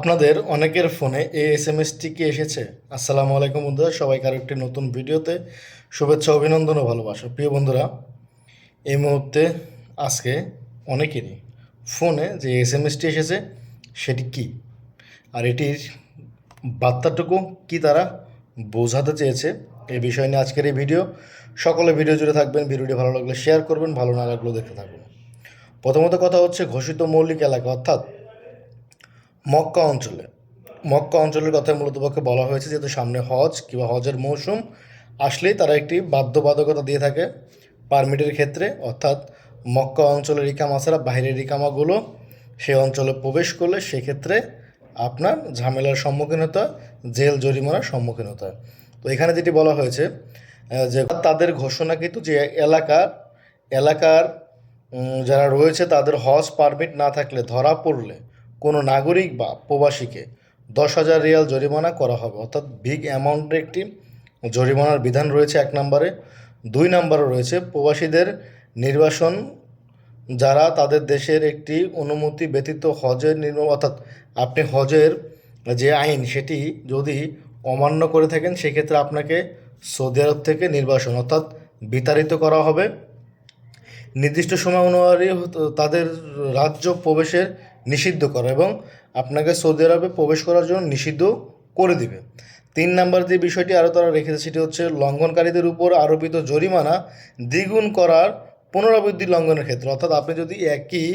আপনাদের অনেকের ফোনে এই এসএমএসটি কি এসেছে? আসসালামু আলাইকুম বন্ধুরা, সবাইকে আরও একটি নতুন ভিডিওতে শুভেচ্ছা, অভিনন্দন ও ভালোবাসা। প্রিয় বন্ধুরা, এই মুহূর্তে আজকে অনেকেরই ফোনে যে এসএমএসটি এসেছে সেটি কি, আর এটির বার্তাটুকু কি তারা বোঝাতে চেয়েছে, এই বিষয় নিয়ে আজকের এই ভিডিও। সকলে ভিডিও জুড়ে থাকবেন। ভিডিওটি ভালো লাগলে শেয়ার করবেন, ভালো না লাগলেও দেখতে থাকবেন। প্রথমত কথা হচ্ছে ঘোষিত মৌলিক এলাকা অর্থাৎ মক্কা অঞ্চলে। মক্কা অঞ্চলের কথা মূলত পক্ষে বলা হয়েছে, যেহেতু সামনে হজ কিংবা হজের মৌসুম আসলেই তারা একটি বাধ্যবাধকতা দিয়ে থাকে পারমিটের ক্ষেত্রে, অর্থাৎ মক্কা অঞ্চলের ইকামা ছাড়া বাইরের ইকামাগুলো সেই অঞ্চলে প্রবেশ করলে সেক্ষেত্রে আপনার ঝামেলার সম্মুখীন হতে হয়, জেল জরিমানার সম্মুখীন হতে হয়। তো এখানে যেটি বলা হয়েছে যে তাদের ঘোষণাকৃত যে এলাকার যারা রয়েছে তাদের হজ পারমিট না থাকলে ধরা পড়লে কোনো নাগরিক বা প্রবাসীকে 10,000 রিয়াল জরিমানা করা হবে, অর্থাৎ বিগ অ্যামাউন্টের একটি জরিমানার বিধান রয়েছে 1 নম্বরে। 2 নম্বরে রয়েছে প্রবাসীদের নির্বাসন, যারা তাদের দেশের একটি অনুমতি ব্যতীত হজের অর্থাৎ আপনি হজের যে আইন সেটি যদি অমান্য করে থাকেন সেক্ষেত্রে আপনাকে সৌদি আরব থেকে নির্বাসন অর্থাৎ বিতাড়িত করা হবে। নির্দিষ্ট সময় অনুযায়ী তাদের রাজ্য প্রবেশের নিষিদ্ধ করা এবং আপনাকে সৌদি আরবে প্রবেশ করার জন্য নিষিদ্ধ করে দিবে। 3 নম্বর যে বিষয়টি আরও তারা রেখেছে সেটি হচ্ছে লঙ্ঘনকারীদের উপর আরোপিত জরিমানা দ্বিগুণ করার পুনরাবৃত্তি লঙ্ঘনের ক্ষেত্রে, অর্থাৎ আপনি যদি একই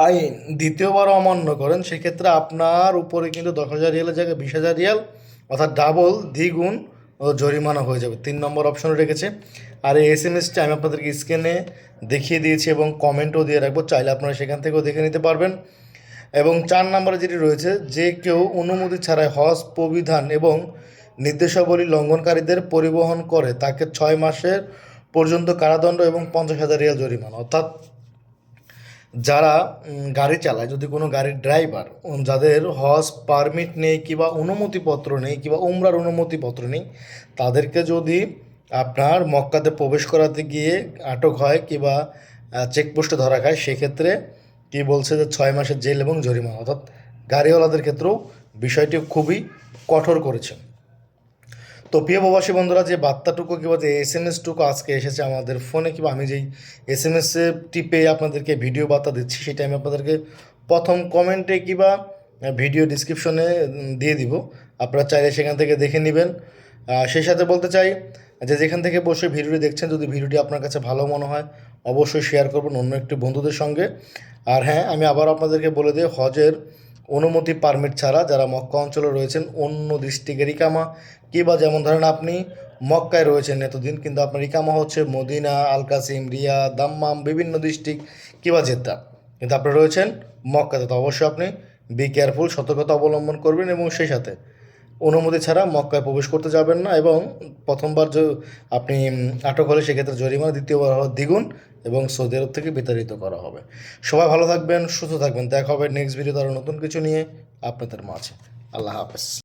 আইন দ্বিতীয়বার অমান্য করেন সেক্ষেত্রে আপনার উপরে কিন্তু 10,000 রিয়ালের জায়গায় 20,000 রিয়াল অর্থাৎ ডাবল দ্বিগুণ জরিমানা হয়ে যাবে। 3 নম্বর অপশনে রেখেছে। আর এই এসএমএসটি আমি আপনাদেরকে স্ক্রিনে দেখিয়ে দিয়েছি এবং কমেন্টও দিয়ে রাখবো, চাইলে আপনারা সেখান থেকেও দেখে নিতে পারবেন। এবং 4 নম্বরে যেটি রয়েছে, যে কেউ অনুমতি ছাড়াই হজ প্রবিধান এবং নির্দেশাবলী লঙ্ঘনকারীদের পরিবহন করে তাকে 6 মাসের পর্যন্ত কারাদণ্ড এবং 50,000 রিয়াল জরিমানা। অর্থাৎ যারা গাড়ি চালায়, যদি কোনো গাড়ির ড্রাইভার যাদের হজ পারমিট নেই কিংবা অনুমতিপত্র নেই কিংবা উমরার অনুমতিপত্র নেই, তাদেরকে যদি আপনার মক্কাতে প্রবেশ করাতে গিয়ে আটক হয় কিংবা চেকপোস্টে ধরা খায় সেক্ষেত্রে কি বলছে যে 6 মাসের জেল এবং জরিমানা, অর্থাৎ গাড়িওয়ালাদের ক্ষেত্রেও বিষয়টি খুবই কঠোর করেছে। তো প্রিয় প্রবাসী বন্ধুরা, যে বার্তাটুকু কিংবা যে এসএমএসটুকু আজকে এসেছে আমাদের ফোনে কিংবা আমি যেই এসএমএসে টিপে আপনাদেরকে ভিডিও বার্তা দিচ্ছি সেটা আমি আপনাদেরকে প্রথম কমেন্টে কিংবা ভিডিও ডিসক্রিপশনে দিয়ে দিব, আপনারা চাইলে সেখান থেকে দেখে নেবেন। সেই সাথে বলতে চাই যে যেখান থেকে বসে ভিডিওটি দেখছেন, যদি ভিডিওটি আপনার কাছে ভালো মনে হয় অবশ্যই শেয়ার করবেন অন্য একটি বন্ধুদের সঙ্গে। আর হ্যাঁ, আমি আবার আপনাদেরকে বলে দিই, হজের অনুমতি পারমিট ছাড়া যারা মক্কা অঞ্চলে রয়েছেন অন্য ডিস্ট্রিক্টের ইকামা কিংবা যেমন ধরেন আপনি মক্কায় রয়েছেন এতদিন কিন্তু আপনার ইকামা হচ্ছে মদিনা, আল কাসিম, রিয়া, দাম্মাম বিভিন্ন ডিস্ট্রিক্ট কিংবা জেদ্দা, কিন্তু আপনি রয়েছেন মক্কাতে, তো অবশ্যই আপনি বি কেয়ারফুল, সতর্কতা অবলম্বন করবেন এবং সেই সাথে অনুমতি ছাড়া মক্কায় প্রবেশ করতে যাবেন না। এবং প্রথমবার যে আপনি আটক হলে সেক্ষেত্রে জরিমানা, দ্বিতীয়বার হওয়ার দ্বিগুণ এবং সৌদি আরব থেকে বিতাড়িত করা হবে। সবাই ভালো থাকবেন, সুস্থ থাকবেন। দেখা হবে নেক্সট ভিডিওতে আরও নতুন কিছু নিয়ে আপনাদের মাঝে। আল্লাহ হাফেজ।